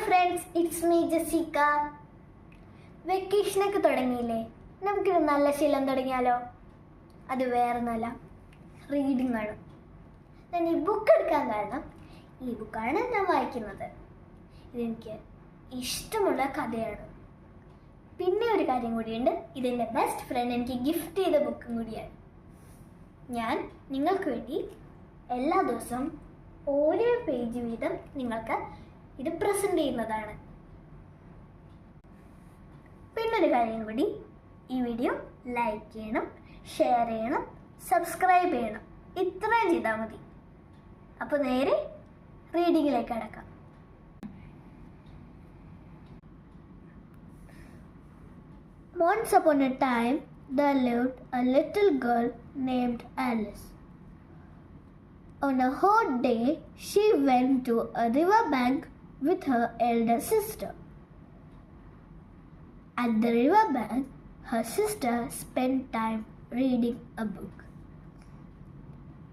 Friends, it's me Jessica. വെക്കേഷനൊക്കെ തുടങ്ങിയില്ലേ? നമുക്കൊരു നല്ല ശീലം തുടങ്ങിയാലോ? അത് വേറൊന്നുമല്ല, റീഡിംഗ് ആണ്. ഞാൻ ഈ ബുക്ക് എടുക്കാൻ കാരണം ഈ ബുക്കാണ് ഞാൻ വായിക്കുന്നത്. ഇതെനിക്ക് ഇഷ്ടമുള്ള കഥയാണ്. പിന്നെ ഒരു കാര്യം കൂടിയുണ്ട്, ഇതെൻ്റെ ബെസ്റ്റ് ഫ്രണ്ട് എനിക്ക് ഗിഫ്റ്റ് ചെയ്ത ബുക്കും കൂടിയാണ്. ഞാൻ നിങ്ങൾക്ക് വേണ്ടി എല്ലാ ദിവസവും ഓരോ പേജ് വീതം നിങ്ങൾക്ക് ഇത് പ്രസൻറ്റ് ചെയ്യുന്നതാണ്. പിന്നൊരു കാര്യം കൂടി, ഈ വീഡിയോ ലൈക്ക് ചെയ്യണം, ഷെയർ ചെയ്യണം, സബ്സ്ക്രൈബ് ചെയ്യണം. ഇത്രയും ചെയ്താൽ മതി. അപ്പോൾ നേരെ റീഡിങ്ങിലേക്ക് കടക്കാം. Once upon a time, there lived a little girl named Alice. On a hot day, she went to a river bank with her elder sister. At the river bank, her sister spent time reading a book.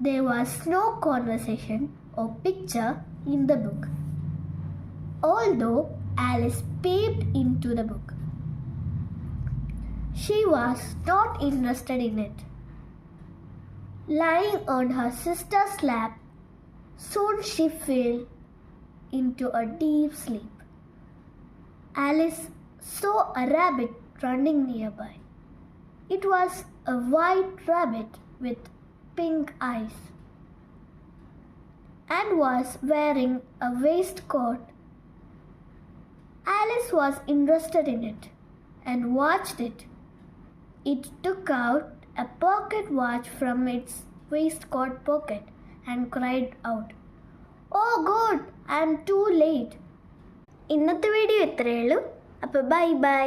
There was no conversation or picture in the book, although Alice peeped into the book. She was not interested in it. Lying on her sister's lap, soon she fell into a deep sleep. Alice saw a rabbit running nearby. It was a white rabbit with pink eyes and was wearing a waistcoat. Alice was interested in it and watched it. It took out a pocket watch from its waistcoat pocket and cried out, "Oh God, I am too late." ഇന്നത്തെ video ഇത്രയേ ഉള്ളൂ. അപ്പോൾ bye bye.